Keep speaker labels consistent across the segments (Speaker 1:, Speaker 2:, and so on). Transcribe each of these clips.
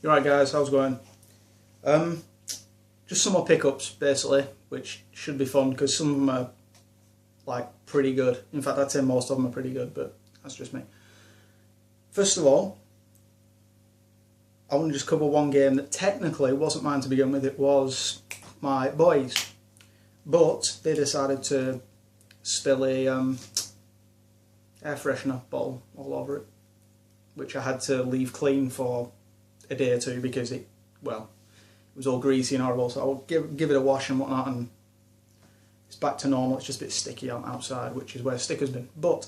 Speaker 1: You alright guys, how's it going? Just some more pickups basically, which should be fun because some of them are like pretty good. In fact, I'd say most of them are pretty good, but that's just me. First of all, I want to just cover one game that technically wasn't mine to begin with. It was my boys, but they decided to spill a air freshener bottle all over it, which I had to leave clean for a day or two because it was all greasy and horrible. So I'll give it a wash and whatnot, and it's back to normal. It's just a bit sticky on outside, which is where sticker's been. But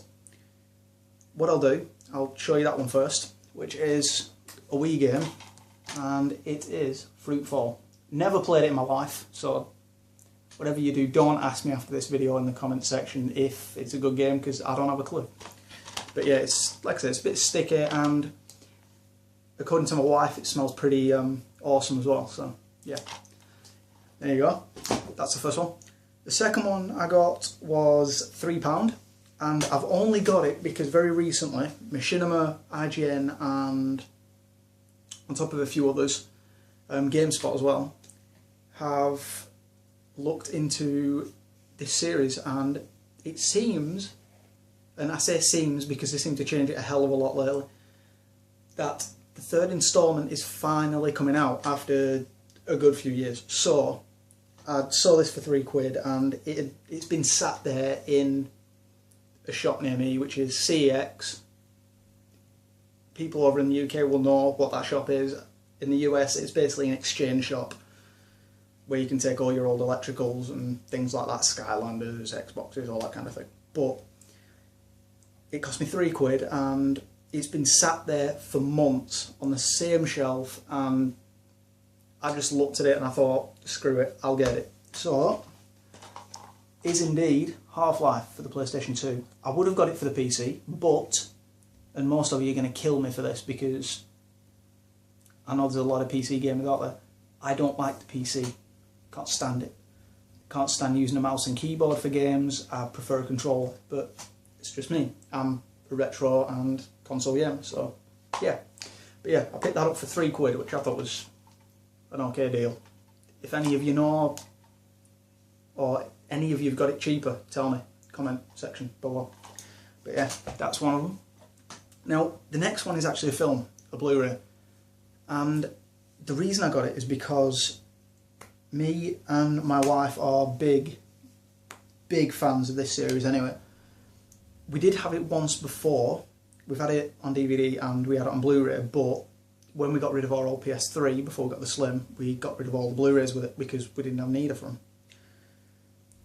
Speaker 1: what I'll do, I'll show you that one first, which is a Wii game, and it is Fruitfall. Never played it in my life, so whatever you do, don't ask me after this video in the comments section if it's a good game, because I don't have a clue. But yeah, it's like I said, it's a bit sticky, and according to my wife, it smells pretty awesome as well. So yeah, there you go. That's the first one. The second one I got was £3, and I've only got it because very recently Machinima, IGN, and on top of a few others, GameSpot as well, have looked into this series, and it seems, and I say seems because they seem to change it a hell of a lot lately, that the third instalment is finally coming out after a good few years. So I saw this for £3 and it's been sat there in a shop near me, which is CEX. People over in the UK will know what that shop is. In the US, it's basically an exchange shop where you can take all your old electricals and things like that, Skylanders, Xboxes, all that kind of thing. But it cost me £3 and it's been sat there for months on the same shelf, and I just looked at it and I thought, screw it, I'll get it. So, is indeed Half-Life for the PlayStation 2. I would have got it for the PC, but, and most of you are going to kill me for this because I know there's a lot of PC gamers out there, I don't like the PC. Can't stand it. Can't stand using a mouse and keyboard for games. I prefer a controller, but it's just me. I'm a retro and console gamer, so yeah. But yeah, I picked that up for £3, which I thought was an okay deal. If any of you know, or any of you have got it cheaper, tell me. Comment section below. But yeah, that's one of them. Now, the next one is actually a film, a Blu-ray. And the reason I got it is because me and my wife are big fans of this series anyway. We did have it once before. We've had it on DVD and we had it on Blu-ray, but when we got rid of our old PS3 before we got the Slim, we got rid of all the Blu-rays with it because we didn't have need of them.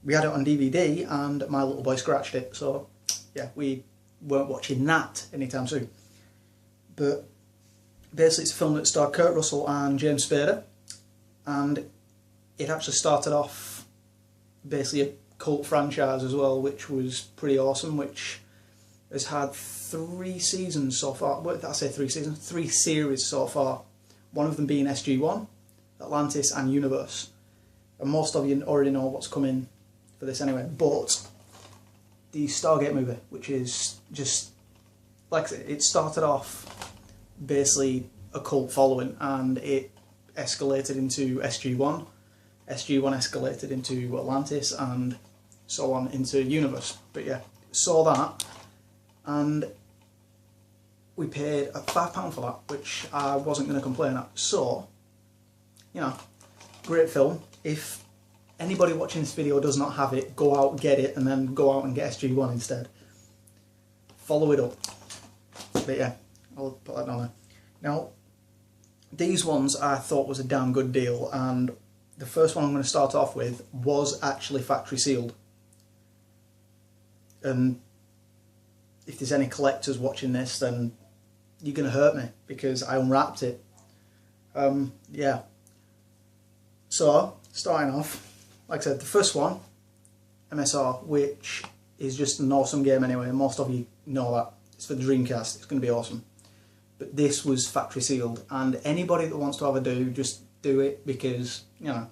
Speaker 1: We had it on DVD and my little boy scratched it, so yeah, we weren't watching that anytime soon. But basically it's a film that starred Kurt Russell and James Spader, and it actually started off basically a cult franchise as well, which was pretty awesome, which has had 3 seasons so far. What did I say, 3 seasons? 3 series so far. One of them being SG-1, Atlantis and Universe. And most of you already know what's coming for this anyway. But the Stargate movie, which is just, like I said, it started off basically a cult following, and it escalated into SG-1. SG-1 escalated into Atlantis, and so on into Universe. But yeah, saw that, and we paid £5 for that, which I wasn't going to complain at. So, you know, great film. If anybody watching this video does not have it, go out, get it, and then go out and get SG-1 instead. Follow it up. But yeah, I'll put that down there. Now, these ones I thought was a damn good deal, and the first one I'm going to start off with was actually factory sealed. And if there's any collectors watching this, then you're going to hurt me because I unwrapped it. Yeah. So, starting off, like I said, the first one, MSR, which is just an awesome game anyway. Most of you know that. It's for the Dreamcast. It's going to be awesome. But this was factory sealed, and anybody that wants to have a do, just do it because, you know,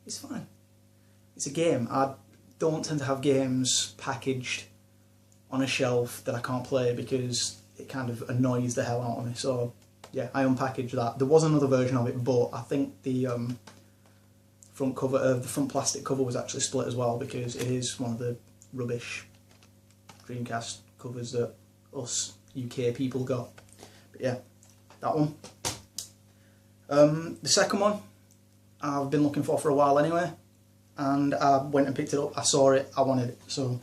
Speaker 1: it's fine. It's a game. I don't tend to have games packaged on a shelf that I can't play because it kind of annoys the hell out of me. So yeah, I unpackaged that. There was another version of it, but I think the front cover, the front plastic cover was actually split as well, because it is one of the rubbish Dreamcast covers that us UK people got. But yeah, that one. The second one I've been looking for a while anyway, and I went and picked it up. I saw it, I wanted it, so,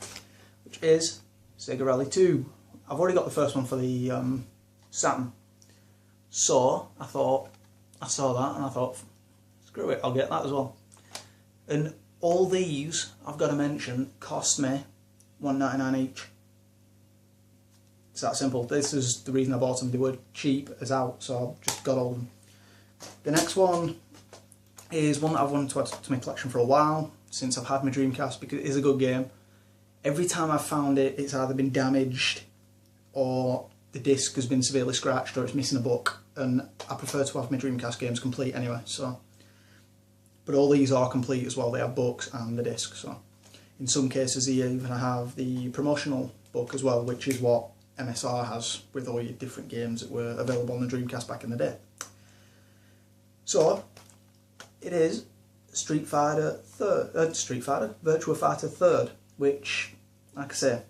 Speaker 1: which is Sega Rally 2. I've already got the first one for the Saturn, so I saw that and I thought, screw it, I'll get that as well. And all these, I've got to mention, cost me $1.99 each. It's that simple. This is the reason I bought them. They were cheap as out, so I've just got all of them. The next one is one that I've wanted to add to my collection for a while, since I've had my Dreamcast, because it is a good game. Every time I've found it, it's either been damaged, or the disc has been severely scratched, or it's missing a book, and I prefer to have my Dreamcast games complete anyway, so. But all these are complete as well. They have books and the disc, so. In some cases they even have the promotional book as well, which is what MSR has with all your different games that were available on the Dreamcast back in the day. So, it is Virtua Fighter 3rd, which, like I say,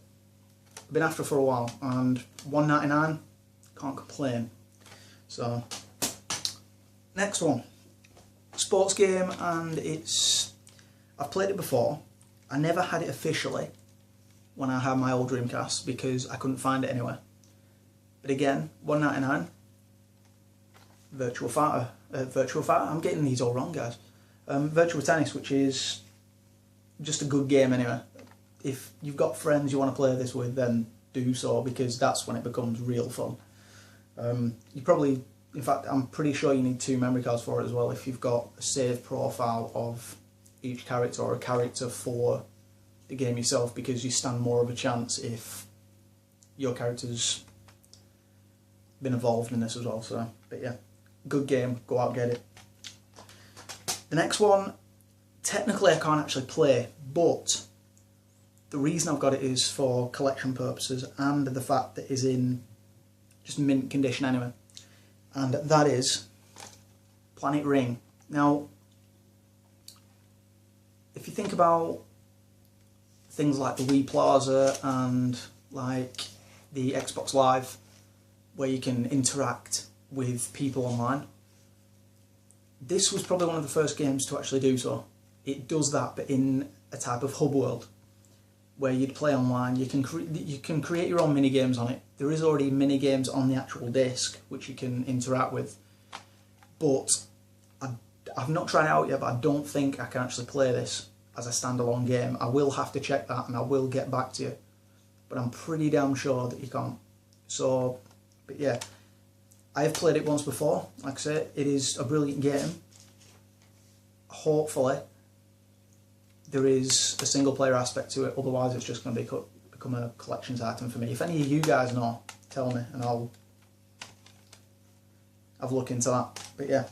Speaker 1: I've been after for a while, and $1.99, can't complain. So, next one, sports game, and I've played it before. I never had it officially when I had my old Dreamcast because I couldn't find it anywhere. But again, $1.99, Virtua Fighter, I'm getting these all wrong, guys. Virtua Tennis, which is just a good game anyway. If you've got friends you want to play this with, then do so, because that's when it becomes real fun. You probably, in fact, I'm pretty sure you need 2 memory cards for it as well, if you've got a saved profile of each character, or a character for the game yourself, because you stand more of a chance if your character's been involved in this as well. So, but yeah, good game, go out and get it. The next one, technically I can't actually play, but the reason I've got it is for collection purposes, and the fact that it's in just mint condition anyway, and that is Planet Ring. Now, if you think about things like the Wii Plaza and like the Xbox Live, where you can interact with people online, this was probably one of the first games to actually do so. It does that, but in a type of hub world, where you'd play online. You can create your own mini games on it. There is already mini games on the actual disc which you can interact with, but I've not tried it out yet, but I don't think I can actually play this as a standalone game. I will have to check that and I will get back to you, but I'm pretty damn sure that you can't. So, but yeah, I have played it once before. Like I say, it is a brilliant game. Hopefully there is a single player aspect to it, otherwise it's just going to become a collections item for me. If any of you guys know, tell me and I'll have a look into that. But yeah,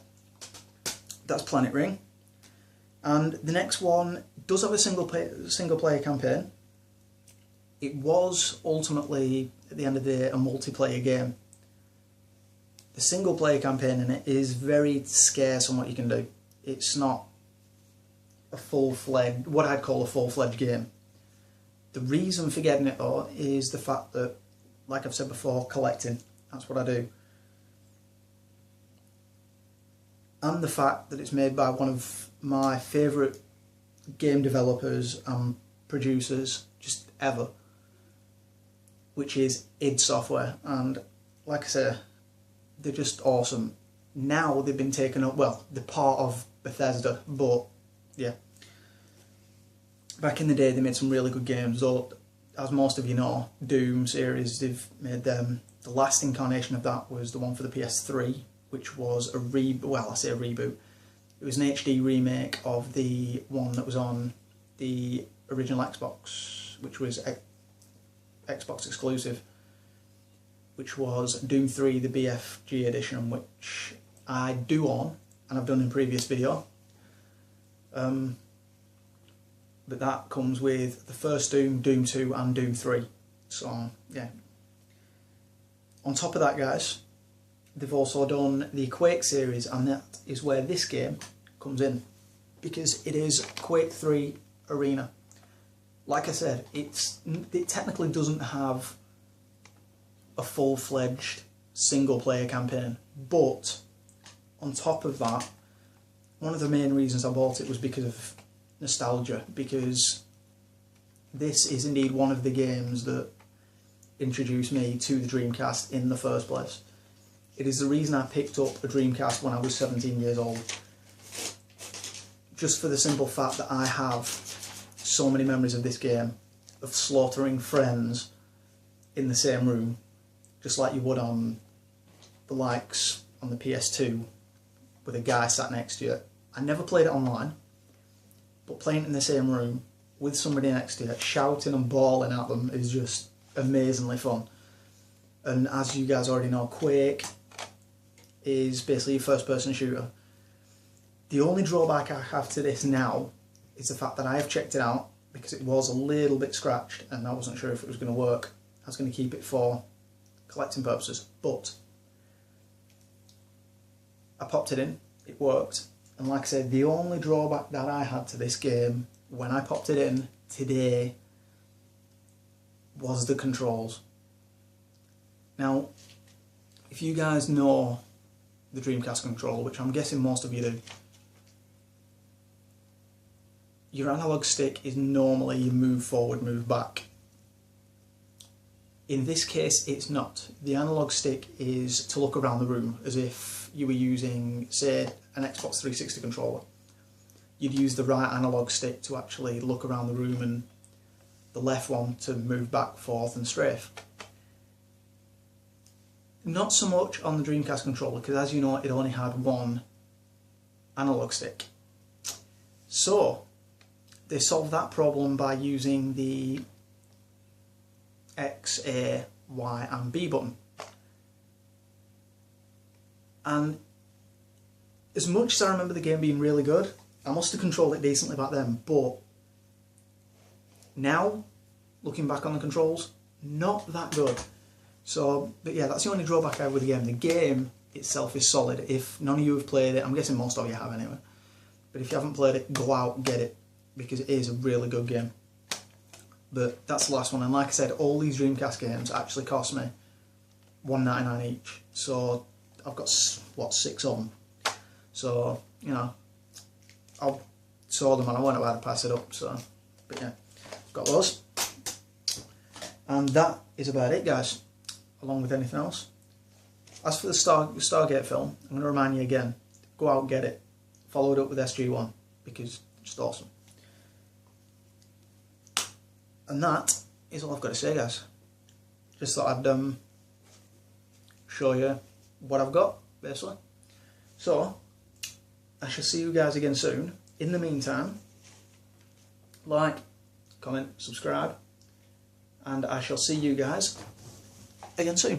Speaker 1: that's Planet Ring. And the next one does have a single player campaign. It was ultimately, at the end of the day, a multiplayer game. The single player campaign in it is very scarce on what you can do. It's not a full-fledged, what I'd call a full-fledged game. The reason for getting it though is the fact that, like I've said before, collecting. That's what I do. And the fact that it's made by one of my favourite game developers and producers just ever, which is id Software. And like I say, they're just awesome. Now they've been taken up, well, they're part of Bethesda, but yeah. Back in the day they made some really good games, though, as most of you know, Doom series, they've made them. The last incarnation of that was the one for the PS3, which was a well, I say a reboot. It was an HD remake of the one that was on the original Xbox, which was Xbox exclusive, which was Doom 3, the BFG edition, which I do own, and I've done in a previous video. But that comes with the first Doom, Doom 2 and Doom 3. So, yeah. On top of that, guys, they've also done the Quake series, and that is where this game comes in, because it is Quake 3 Arena. Like I said, it technically doesn't have a full-fledged single-player campaign, but on top of that, one of the main reasons I bought it was because of nostalgia, because this is indeed one of the games that introduced me to the Dreamcast in the first place. It is the reason I picked up a Dreamcast when I was 17 years old. Just for the simple fact that I have so many memories of this game, of slaughtering friends in the same room, just like you would on the likes on the PS2, with a guy sat next to you. I never played it online, but playing it in the same room with somebody next to you, shouting and bawling at them, is just amazingly fun. And as you guys already know, Quake is basically a first-person shooter. The only drawback I have to this now is the fact that I have checked it out, because it was a little bit scratched and I wasn't sure if it was going to work. I was going to keep it for collecting purposes, but I popped it in, it worked, and like I said, the only drawback that I had to this game when I popped it in today was the controls. Now, if you guys know the Dreamcast controller, which I'm guessing most of you do, your analog stick is normally you move forward, move back. In this case, it's not. The analog stick is to look around the room, as if you were using, say, an Xbox 360 controller. You'd use the right analog stick to actually look around the room, and the left one to move back, forth and strafe. Not so much on the Dreamcast controller, because as you know, it only had one analog stick. So, they solved that problem by using the X, A, Y and B button. And as much as I remember the game being really good, I must have controlled it decently back then, but now, looking back on the controls, not that good. So, but yeah, that's the only drawback I have with the game. The game itself is solid. If none of you have played it, I'm guessing most of you have anyway, but if you haven't played it, go out and get it, because it is a really good game. But that's the last one, and like I said, all these Dreamcast games actually cost me $1.99 each, so I've got, what, 6 of them. So, you know, I saw them and I went about to pass it up, so, but yeah, got those. And that is about it, guys, along with anything else. As for the Stargate film, I'm going to remind you again, go out and get it. Follow it up with SG-1, because it's just awesome. And that is all I've got to say, guys. Just thought I'd show you what I've got, basically. So, I shall see you guys again soon. In the meantime, like, comment, subscribe, and I shall see you guys again soon.